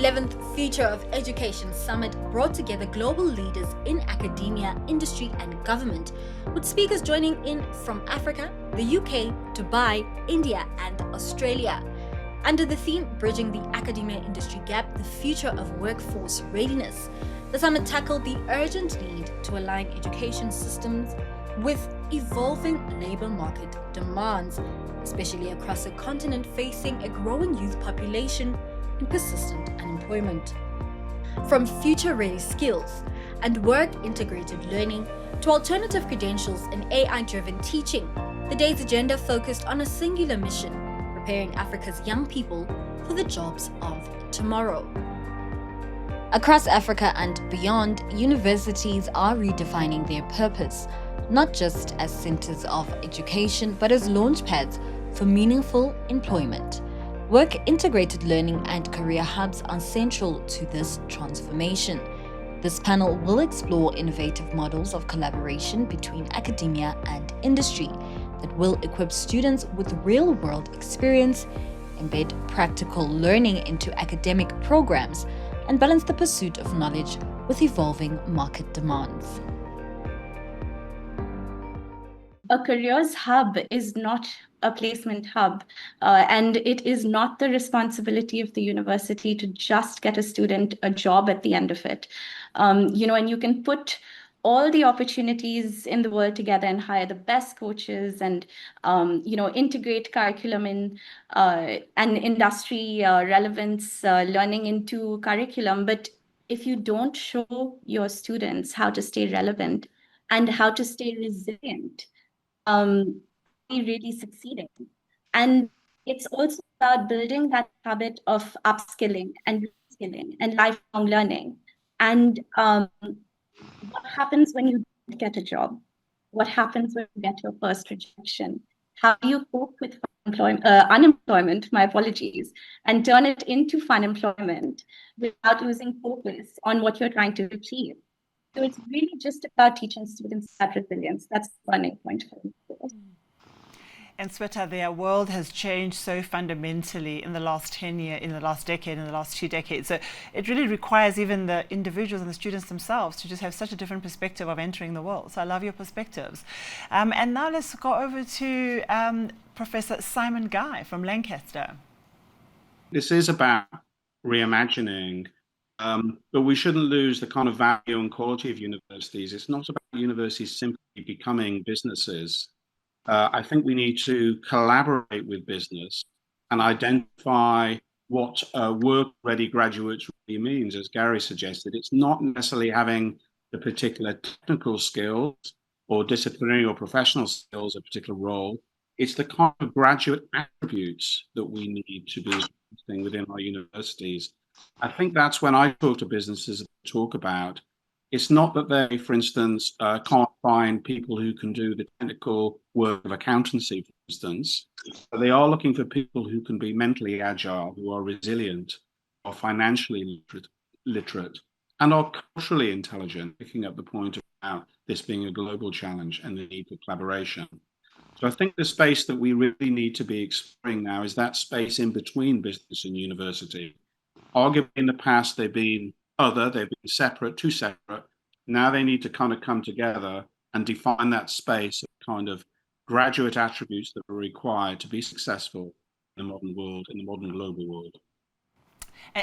11th Future of Education Summit brought together global leaders in academia, industry, and government, with speakers joining in from Africa, the UK, Dubai, India, and Australia. Under the theme Bridging the Academia Industry Gap, the Future of Workforce Readiness, the summit tackled the urgent need to align education systems with evolving labor market demands, especially across a continent facing a growing youth population and persistent unemployment. From future-ready skills and work-integrated learning to alternative credentials and AI-driven teaching, the day's agenda focused on a singular mission: preparing Africa's young people for the jobs of tomorrow. Across Africa and beyond, universities are redefining their purpose, not just as centers of education, but as launchpads for meaningful employment. Work-integrated learning and career hubs are central to this transformation. This panel will explore innovative models of collaboration between academia and industry that will equip students with real-world experience, embed practical learning into academic programs, and balance the pursuit of knowledge with evolving market demands. A careers hub is not a placement hub, and it is not the responsibility of the university to just get a student a job at the end of it. And you can put all the opportunities in the world together and hire the best coaches and integrate curriculum and industry relevance learning into curriculum. But if you don't show your students how to stay relevant and how to stay resilient, we really succeeding. And it's also about building that habit of upskilling and reskilling and lifelong learning. And what happens when you don't get a job? What happens when you get your first rejection? How do you cope with unemployment, my apologies, and turn it into fun employment without losing focus on what you're trying to achieve? So it's really just about teaching students that resilience. That's the learning point for me. And Sweta, their world has changed so fundamentally in the last 10 years, in the last decade, in the last 2 decades. So it really requires even the individuals and the students themselves to just have such a different perspective of entering the world. So I love your perspectives. And now let's go over to Professor Simon Guy from Lancaster. This is about reimagining, but we shouldn't lose the kind of value and quality of universities. It's not about universities simply becoming businesses. I think we need to collaborate with business and identify what work-ready graduates really means. As Gary suggested, it's not necessarily having the particular technical skills or disciplinary or professional skills, a particular role. It's the kind of graduate attributes that we need to be within our universities. I think that's when I talk to businesses, talk about, it's not that they, for instance, can't find people who can do the technical work of accountancy, for instance, but they are looking for people who can be mentally agile, who are resilient, are financially literate, and are culturally intelligent, picking up the point about this being a global challenge and the need for collaboration. So I think the space that we really need to be exploring now is that space in between business and university. Arguably in the past, they've been separate, too separate. Now they need to kind of come together and define that space of kind of graduate attributes that are required to be successful in the modern world, in the modern global world.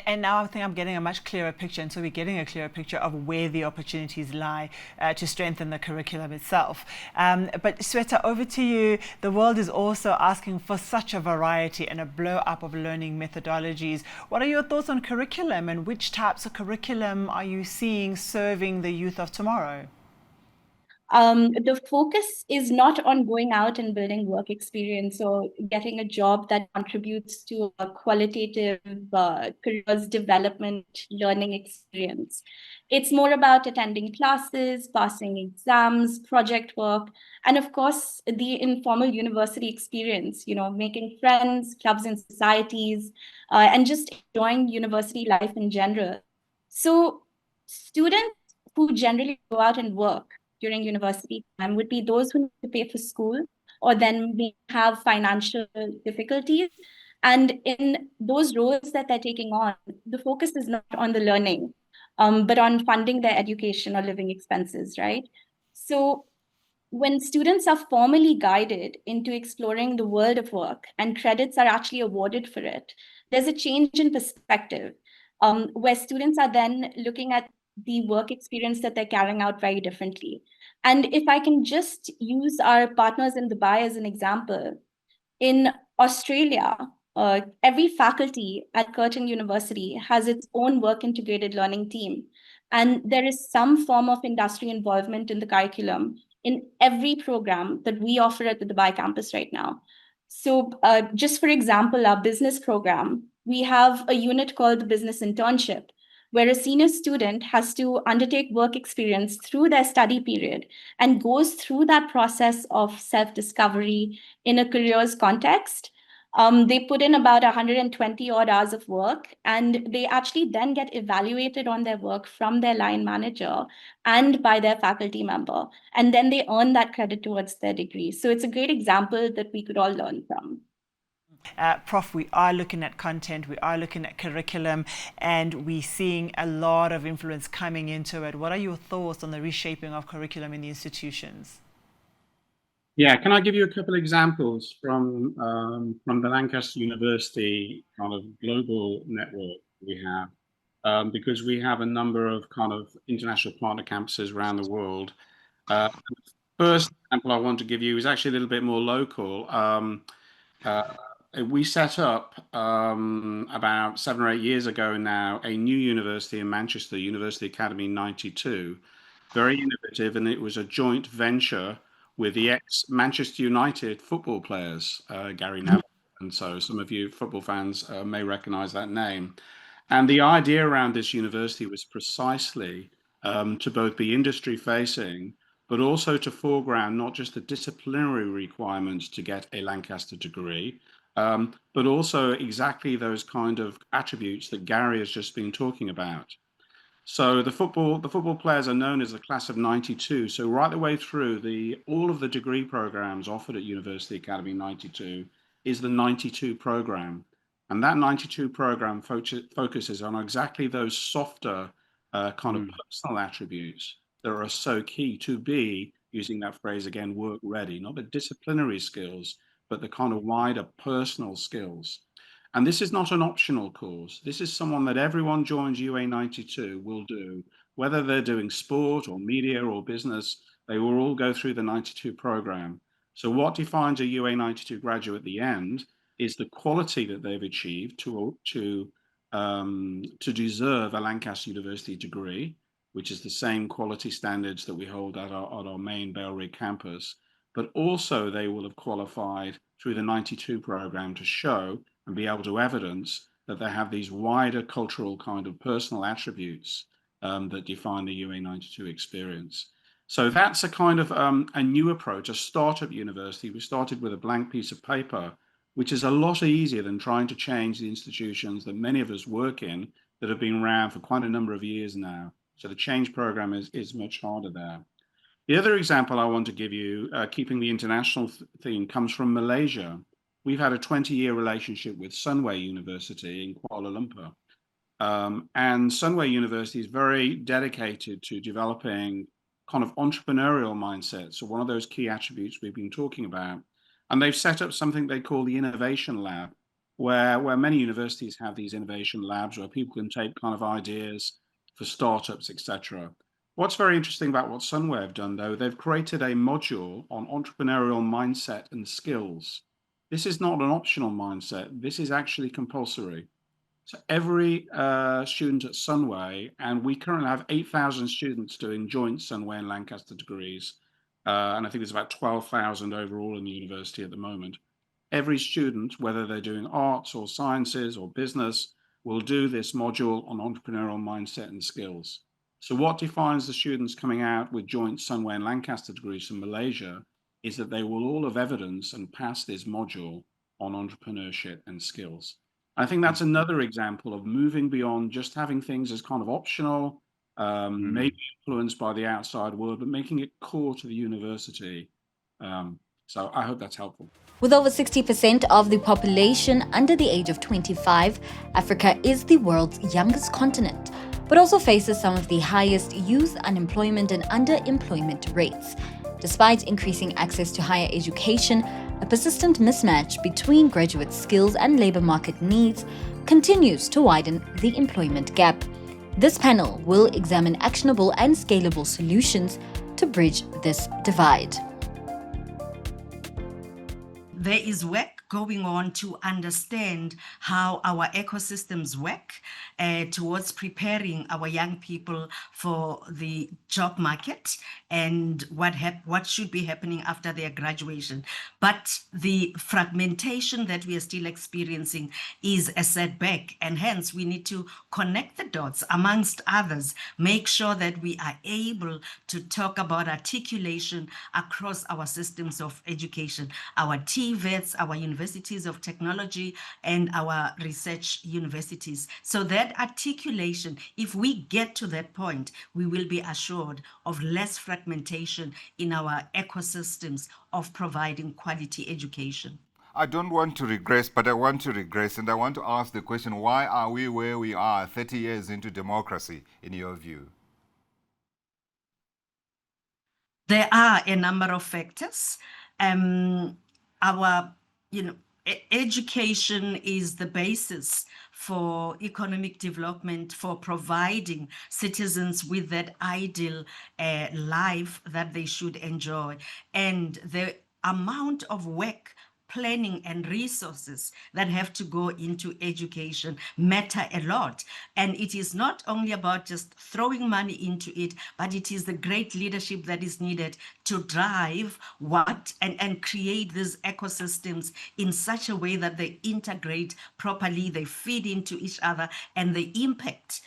And now I think I'm getting a much clearer picture, and so we're getting a clearer picture of where the opportunities lie to strengthen the curriculum itself. But Sweta, over to you. The world is also asking for such a variety and a blow-up of learning methodologies. What are your thoughts on curriculum, and which types of curriculum are you seeing serving the youth of tomorrow? The focus is not on going out and building work experience or getting a job that contributes to a qualitative careers development learning experience. It's more about attending classes, passing exams, project work, and of course, the informal university experience, making friends, clubs and societies, and just enjoying university life in general. So students who generally go out and work during university time would be those who need to pay for school or then may have financial difficulties And in those roles that they're taking on, the focus is not on the learning, but on funding their education or living expenses, right? So when students are formally guided into exploring the world of work and credits are actually awarded for it, there's a change in perspective, where students are then looking at the work experience that they're carrying out very differently. And if I can just use our partners in Dubai as an example, in Australia, every faculty at Curtin University has its own work integrated learning team. And there is some form of industry involvement in the curriculum in every program that we offer at the Dubai campus right now. So, just for example, our business program, we have a unit called the Business Internship, where a senior student has to undertake work experience through their study period and goes through that process of self discovery in a careers context. They put in about 120 odd hours of work, and they actually then get evaluated on their work from their line manager and by their faculty member. And then they earn that credit towards their degree. So it's a great example that we could all learn from. Prof, we are looking at content, we are looking at curriculum, and we're seeing a lot of influence coming into it. What are your thoughts on the reshaping of curriculum in the institutions? Yeah, can I give you a couple of examples from the Lancaster University kind of global network we have? Because we have a number of kind of international partner campuses around the world. The first example I want to give you is actually a little bit more local. We set up about 7 or 8 years ago now a new university in Manchester, University Academy 92, very innovative, and it was a joint venture with the ex-Manchester United football players, Gary Neville. And so some of you football fans may recognize that name. And the idea around this university was precisely to both be industry facing, but also to foreground not just the disciplinary requirements to get a Lancaster degree, but also exactly those kind of attributes that Gary has just been talking about. So the football players are known as the class of 92. So right the way through all of the degree programs offered at University Academy 92 is the 92 program. And that 92 program focuses on exactly those softer kind of personal attributes that are so key to be, using that phrase again, work ready, not the disciplinary skills, but the kind of wider personal skills. And this is not an optional course. This is someone that everyone joins UA 92 will do, whether they're doing sport or media or business, they will all go through the 92 program. So what defines a UA 92 graduate at the end is the quality that they've achieved to deserve a Lancaster University degree, which is the same quality standards that we hold at our main Balerig campus. But also they will have qualified through the 92 program to show and be able to evidence that they have these wider cultural kind of personal attributes that define the UA 92 experience. So that's a kind of a new approach, a startup university. We started with a blank piece of paper, which is a lot easier than trying to change the institutions that many of us work in that have been around for quite a number of years now. So the change program is much harder there. The other example I want to give you, keeping the international theme, comes from Malaysia. We've had a 20-year relationship with Sunway University in Kuala Lumpur. And Sunway University is very dedicated to developing kind of entrepreneurial mindset. So one of those key attributes we've been talking about. And they've set up something they call the Innovation Lab, where many universities have these innovation labs where people can take kind of ideas for startups, etc. What's very interesting about what Sunway have done, though, they've created a module on entrepreneurial mindset and skills. This is not an optional mindset. This is actually compulsory. So every student at Sunway, and we currently have 8,000 students doing joint Sunway and Lancaster degrees, and I think there's about 12,000 overall in the university at the moment. Every student, whether they're doing arts or sciences or business, will do this module on entrepreneurial mindset and skills. So what defines the students coming out with joint Sunway and Lancaster degrees from Malaysia is that they will all have evidence and pass this module on entrepreneurship and skills. I think that's another example of moving beyond just having things as kind of optional, maybe influenced by the outside world, but making it core to the university. So I hope that's helpful. With over 60% of the population under the age of 25, Africa is the world's youngest continent, but also faces some of the highest youth unemployment and underemployment rates. Despite increasing access to higher education, a persistent mismatch between graduate skills and labor market needs continues to widen the employment gap. This panel will examine actionable and scalable solutions to bridge this divide. There is work going on to understand how our ecosystems work towards preparing our young people for the job market and what should be happening after their graduation. But the fragmentation that we are still experiencing is a setback, and hence we need to connect the dots amongst others, make sure that we are able to talk about articulation across our systems of education, our TVETs, our universities of technology, and our research universities. So that articulation, if we get to that point, we will be assured of less fragmentation in our ecosystems of providing quality education. I don't want to regress, but I want to regress, and I want to ask the question, why are we where we are 30 years into democracy, in your view? There are a number of factors. Education is the basis for economic development, for providing citizens with that ideal life that they should enjoy. And the amount of work, planning and resources that have to go into education matter a lot. And it is not only about just throwing money into it, but it is the great leadership that is needed to drive and create these ecosystems in such a way that they integrate properly, they feed into each other, and the impact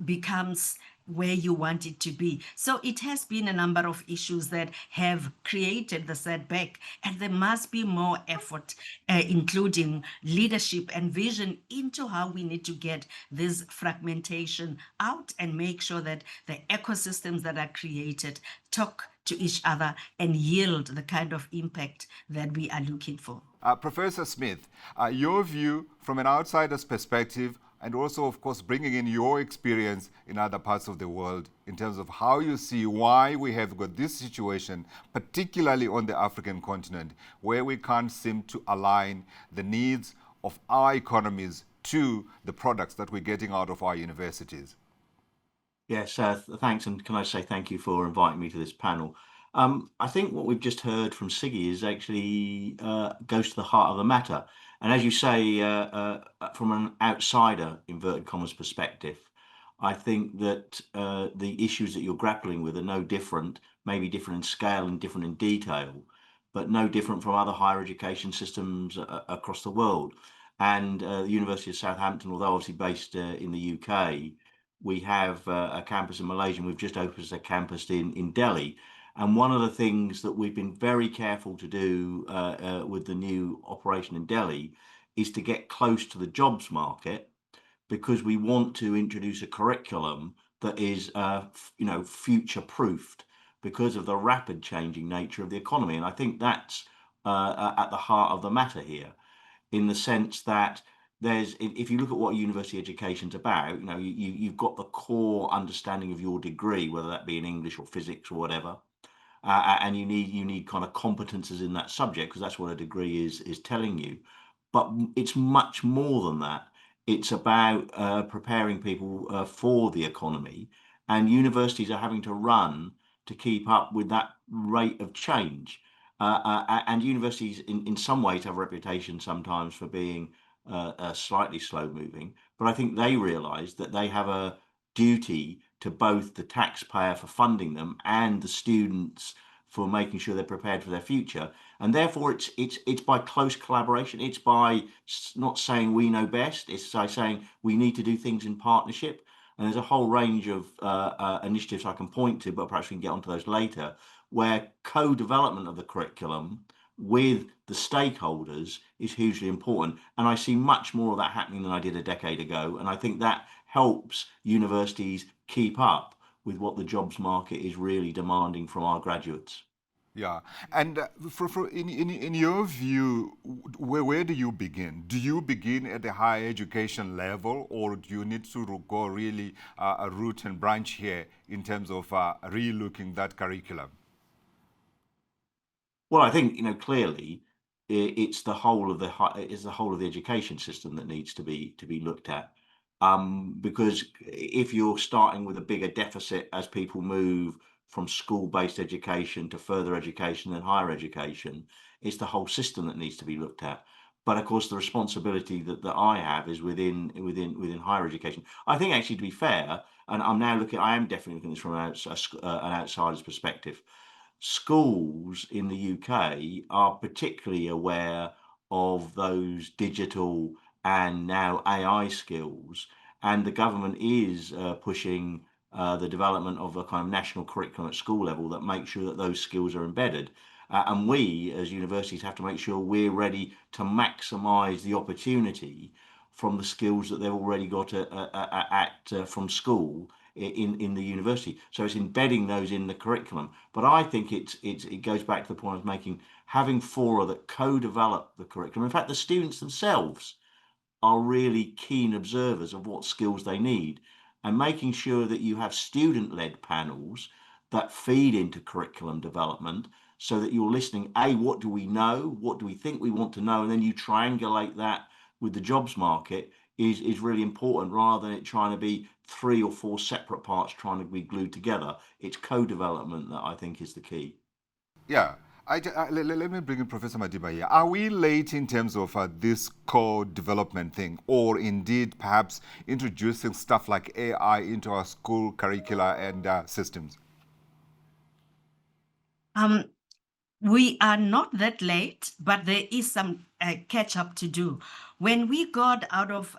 becomes where you want it to be. So it has been a number of issues that have created the setback, and there must be more effort, including leadership and vision into how we need to get this fragmentation out and make sure that the ecosystems that are created talk to each other and yield the kind of impact that we are looking for. Professor Smith, your view from an outsider's perspective, and also, of course, bringing in your experience in other parts of the world in terms of how you see why we have got this situation, particularly on the African continent, where we can't seem to align the needs of our economies to the products that we're getting out of our universities. Yes, thanks, and can I say thank you for inviting me to this panel. I think what we've just heard from Siggy is actually goes to the heart of the matter. And as you say, from an outsider, inverted commas, perspective, I think that the issues that you're grappling with are no different, maybe different in scale and different in detail, but no different from other higher education systems across the world. And the University of Southampton, although obviously based in the UK, we have a campus in Malaysia, and we've just opened a campus in Delhi. And one of the things that we've been very careful to do with the new operation in Delhi is to get close to the jobs market, because we want to introduce a curriculum that is, future proofed because of the rapid changing nature of the economy. And I think that's at the heart of the matter here, in the sense that if you look at what university education's about, you've got the core understanding of your degree, whether that be in English or physics or whatever. And you need kind of competences in that subject, because that's what a degree is telling you. But it's much more than that. It's about preparing people for the economy, and universities are having to run to keep up with that rate of change. And universities, in some ways, have a reputation sometimes for being slightly slow moving. But I think they realise that they have a duty to both the taxpayer for funding them and the students for making sure they're prepared for their future. And therefore it's by close collaboration. It's by not saying we know best, it's by saying we need to do things in partnership. And there's a whole range of initiatives I can point to, but perhaps we can get onto those later, where co-development of the curriculum with the stakeholders is hugely important. And I see much more of that happening than I did a decade ago. And I think that helps universities keep up with what the jobs market is really demanding from our graduates. Yeah, and in your view, where do you begin? Do you begin at the higher education level, or do you need to go really a root and branch here in terms of re-looking that curriculum? Well, I think, clearly it's the whole of it's the whole of the education system that needs to be looked at. Because if you're starting with a bigger deficit as people move from school-based education to further education and higher education, it's the whole system that needs to be looked at. But of course, the responsibility that I have is within higher education. I think, actually, to be fair, and I am definitely looking at this from an outsider's perspective. Schools in the UK are particularly aware of those digital and now AI skills, and the government is pushing the development of a kind of national curriculum at school level that makes sure that those skills are embedded. And we, as universities, have to make sure we're ready to maximise the opportunity from the skills that they've already got from school in the university. So it's embedding those in the curriculum. But I think it goes back to the point I was making, having fora that co-develop the curriculum. In fact, the students themselves are really keen observers of what skills they need, and making sure that you have student-led panels that feed into curriculum development, so that you're listening, what do we know, what do we think we want to know, and then you triangulate that with the jobs market is really important, rather than it trying to be 3 or 4 separate parts trying to be glued together. It's co-development that I think is the key. Yeah. Let me bring in Professor Madiba here. Are we late in terms of this core development thing, or indeed perhaps introducing stuff like AI into our school curricula and systems? We are not that late, but there is some catch up to do. When we got out of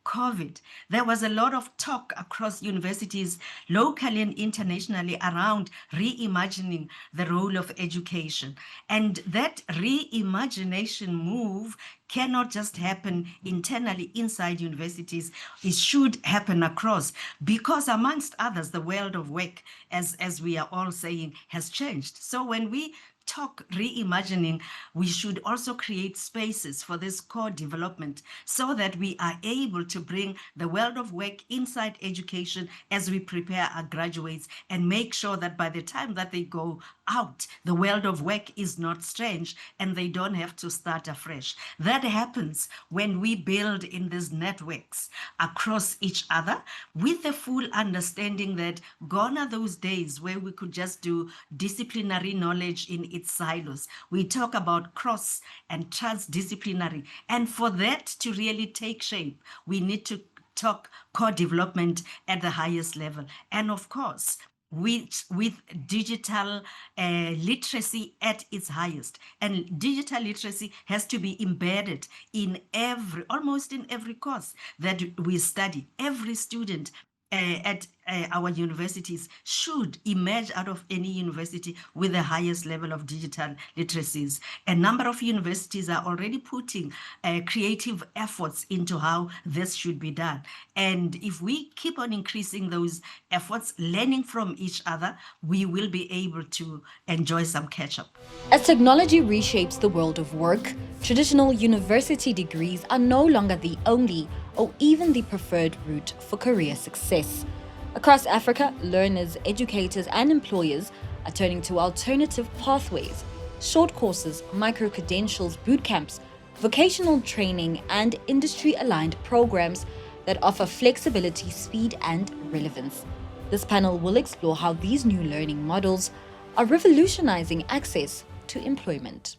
COVID, there was a lot of talk across universities, locally and internationally, around reimagining the role of education. And that reimagination move cannot just happen internally inside universities. It should happen across, because amongst others, the world of work, as we are all saying, has changed. So when we talk reimagining, we should also create spaces for this core development, so that we are able to bring the world of work inside education as we prepare our graduates, and make sure that by the time that they go out, the world of work is not strange and they don't have to start afresh. That happens when we build in these networks across each other, with the full understanding that gone are those days where we could just do disciplinary knowledge in its silos. We talk about cross and transdisciplinary. And for that to really take shape, we need to talk core development at the highest level. And of course, with digital literacy at its highest. And digital literacy has to be embedded in almost in every course that we study. Every student at our universities should emerge out of any university with the highest level of digital literacies. A number of universities are already putting creative efforts into how this should be done. And if we keep on increasing those efforts, learning from each other, we will be able to enjoy some catch-up. As technology reshapes the world of work, traditional university degrees are no longer the only or even the preferred route for career success. Across Africa, learners, educators, and employers are turning to alternative pathways: short courses, micro-credentials, boot camps, vocational training, and industry-aligned programs that offer flexibility, speed, and relevance. This panel will explore how these new learning models are revolutionizing access to employment.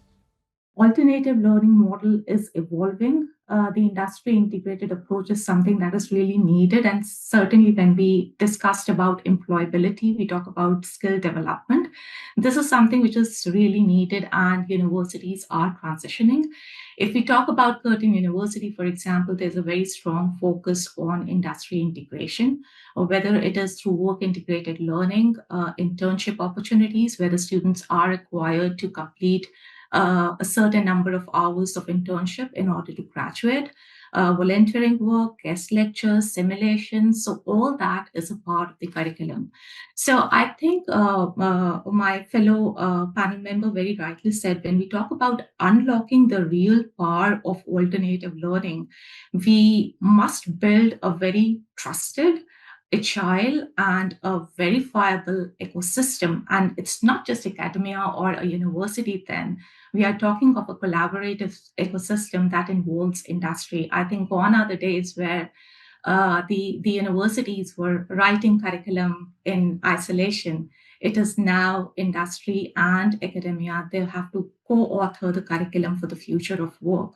Alternative learning model is evolving. The industry integrated approach is something that is really needed. And certainly when we discussed about employability, we talk about skill development. This is something which is really needed, and universities are transitioning. If we talk about Curtin University, for example, there's a very strong focus on industry integration, or whether it is through work integrated learning, internship opportunities, where the students are required to complete a certain number of hours of internship in order to graduate. volunteering work, guest lectures, simulations. So all that is a part of the curriculum. So I think my fellow panel member very rightly said, when we talk about unlocking the real power of alternative learning, we must build a very trusted, agile, and a verifiable ecosystem. And it's not just academia or a university then. We are talking of a collaborative ecosystem that involves industry. I think gone are the days where the universities were writing curriculum in isolation. It is now industry and academia. They have to co-author the curriculum for the future of work.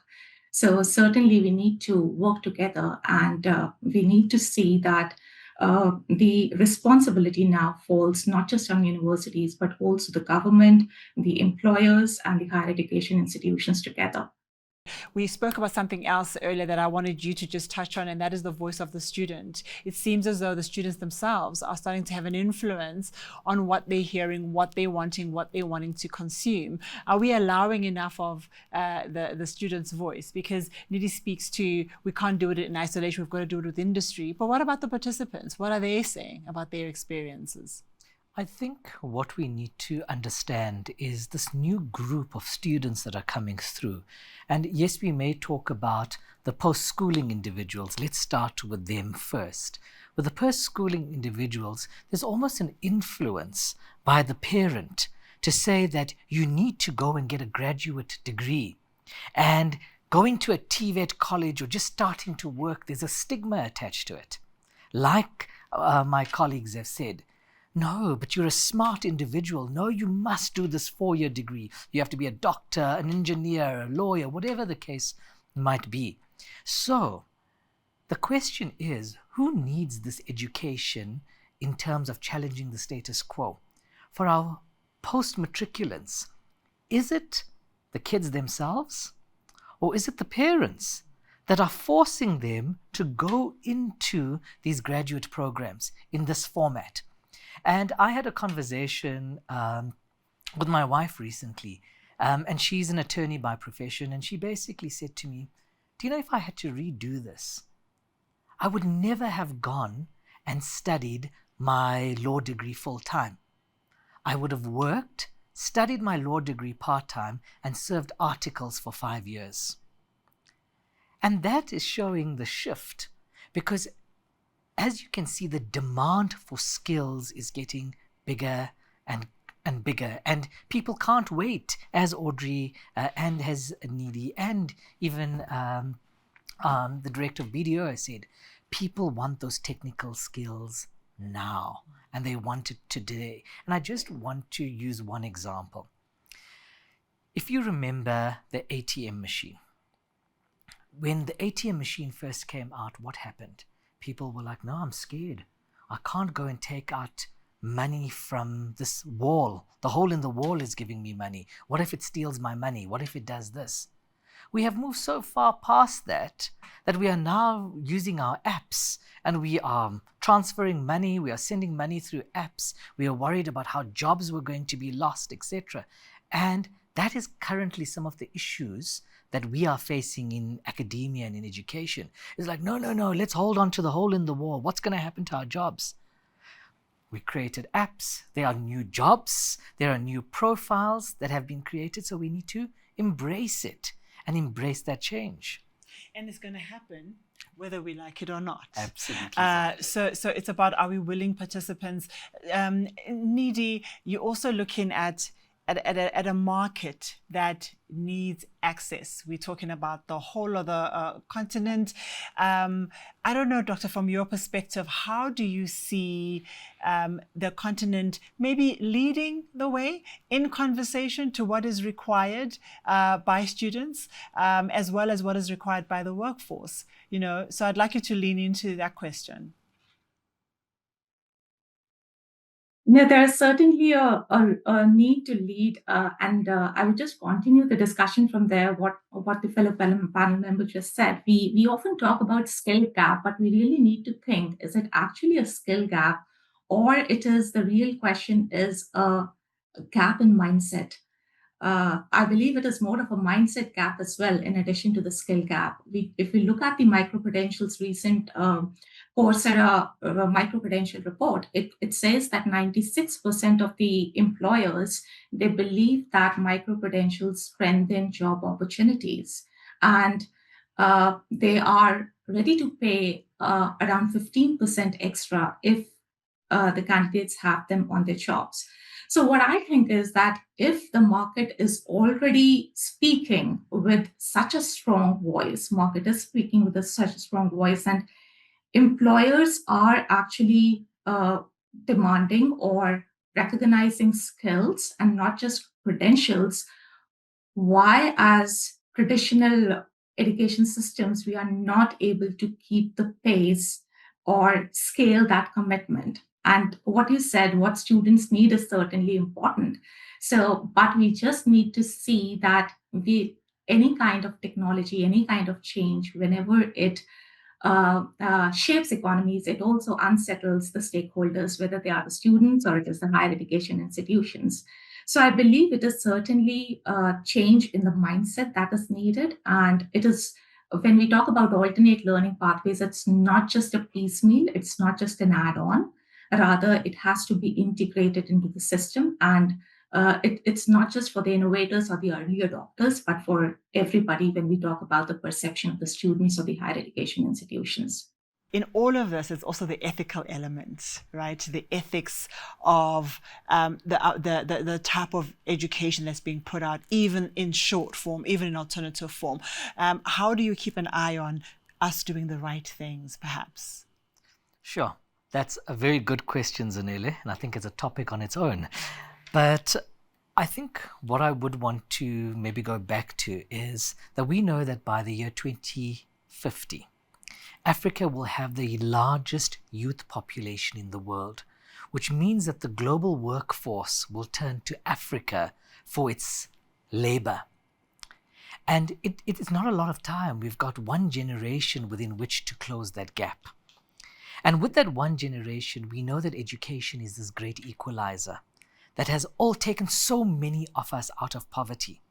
So certainly we need to work together, and we need to see that the responsibility now falls not just on universities, but also the government, the employers, and the higher education institutions together. We spoke about something else earlier that I wanted you to just touch on, and that is the voice of the student. It seems as though the students themselves are starting to have an influence on what they're hearing, what they're wanting to consume. Are we allowing enough of the student's voice? Because Nidhi speaks to, we can't do it in isolation, we've got to do it with industry. But what about the participants? What are they saying about their experiences? I think what we need to understand is this new group of students that are coming through. And yes, we may talk about the post-schooling individuals. Let's start with them first. With the post-schooling individuals, there's almost an influence by the parent to say that you need to go and get a graduate degree. And going to a TVET college or just starting to work, there's a stigma attached to it. Like my colleagues have said, no, but you're a smart individual. No, you must do this 4-year degree. You have to be a doctor, an engineer, a lawyer, whatever the case might be. So the question is, who needs this education in terms of challenging the status quo? For our post-matriculants, is it the kids themselves, or is it the parents that are forcing them to go into these graduate programs in this format? And I had a conversation with my wife recently, and she's an attorney by profession, and she basically said to me, do you know, if I had to redo this, I would never have gone and studied my law degree full-time. I would have worked, studied my law degree part-time, and served articles for 5 years. And that is showing the shift, because as you can see, the demand for skills is getting bigger and bigger, and people can't wait, as Audrey and as Nidhi and even the director of BDO has said, people want those technical skills now, and they want it today. And I just want to use one example. If you remember the ATM machine, when the ATM machine first came out, what happened? People were like, no, I'm scared. I can't go and take out money from this wall. The hole in the wall is giving me money. What if it steals my money? What if it does this? We have moved so far past that we are now using our apps, and we are transferring money. We are sending money through apps. We are worried about how jobs were going to be lost, etc. And that is currently some of the issues that we are facing in academia and in education. It's like, no, let's hold on to the hole in the wall. What's going to happen to our jobs? We created apps. There are new jobs. There are new profiles that have been created. So we need to embrace it and embrace that change. And it's going to happen whether we like it or not. Absolutely. So it's about, are we willing participants? Nidhi, you're also looking at a market that needs access. We're talking about the whole of the continent. I don't know, Doctor, from your perspective, how do you see the continent maybe leading the way in conversation to what is required by students, as well as what is required by the workforce? You know, so I'd like you to lean into that question. No, there is certainly a need to lead, and I would just continue the discussion from there. What the fellow panel member just said. We often talk about skill gap, but we really need to think: is it actually a skill gap, or it is the real question is a gap in mindset? I believe it is more of a mindset gap as well, in addition to the skill gap. If we look at the micro-credentials recent Coursera micro-credential report, it says that 96% of the employers, they believe that micro-credentials strengthen job opportunities. And they are ready to pay around 15% extra if the candidates have them on their jobs. So what I think is that if the market is already speaking with such a strong voice, market is speaking with such a strong voice, and employers are actually demanding or recognizing skills and not just credentials, why, as traditional education systems, we are not able to keep the pace or scale that commitment? And what you said, what students need is certainly important. So, but we just need to see that any kind of technology, any kind of change, whenever it shapes economies, it also unsettles the stakeholders, whether they are the students or it is the higher education institutions. So I believe it is certainly a change in the mindset that is needed. And it is, when we talk about alternate learning pathways, it's not just a piecemeal, it's not just an add-on. Rather, it has to be integrated into the system. And it's not just for the innovators or the early adopters, but for everybody when we talk about the perception of the students or the higher education institutions. In all of this, it's also the ethical element, right? The ethics of the type of education that's being put out, even in short form, even in alternative form. How do you keep an eye on us doing the right things, perhaps? Sure. That's a very good question, Zanele, and I think it's a topic on its own. But I think what I would want to maybe go back to is that we know that by the year 2050, Africa will have the largest youth population in the world, which means that the global workforce will turn to Africa for its labor. And it is not a lot of time. We've got one generation within which to close that gap. And with that one generation, we know that education is this great equalizer that has all taken so many of us out of poverty.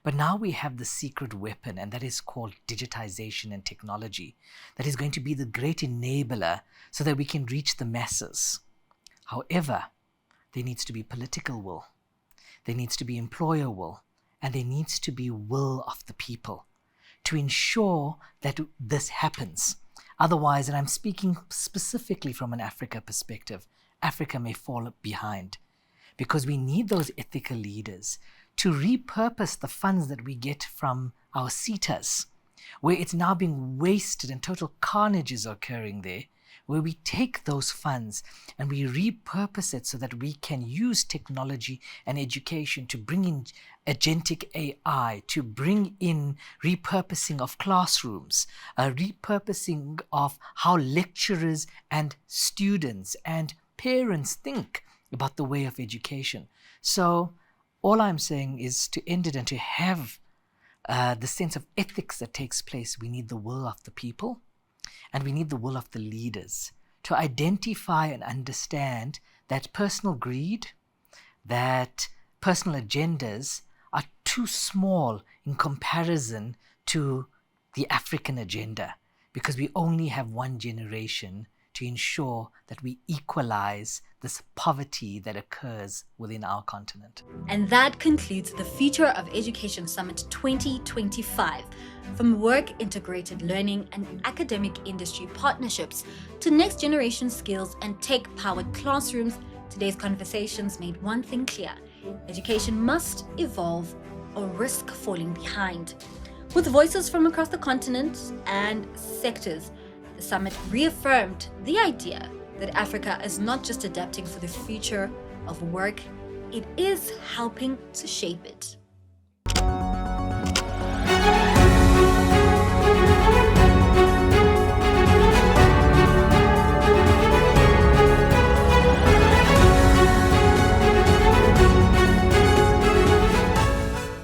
But now we have the secret weapon, and that is called digitization and technology, that is going to be the great enabler so that we can reach the masses. However, there needs to be political will, there needs to be employer will, and there needs to be will of the people to ensure that this happens. Otherwise, and I'm speaking specifically from an Africa perspective, Africa may fall behind, because we need those ethical leaders to repurpose the funds that we get from our CETAs, where it's now being wasted and total carnage is occurring there, where we take those funds and we repurpose it so that we can use technology and education to bring in agentic AI, to bring in repurposing of classrooms, a repurposing of how lecturers and students and parents think about the way of education. So all I'm saying is to end it and to have the sense of ethics that takes place. We need the will of the people, and we need the will of the leaders to identify and understand that personal greed, that personal agendas are too small in comparison to the African agenda, because we only have one generation to ensure that we equalize this poverty that occurs within our continent. And that concludes the Future of Education Summit 2025. From work-integrated learning and academic industry partnerships to next-generation skills and tech-powered classrooms, today's conversations made one thing clear: education must evolve or risk falling behind. With voices from across the continent and sectors, the summit reaffirmed the idea that Africa is not just adapting for the future of work, it is helping to shape it.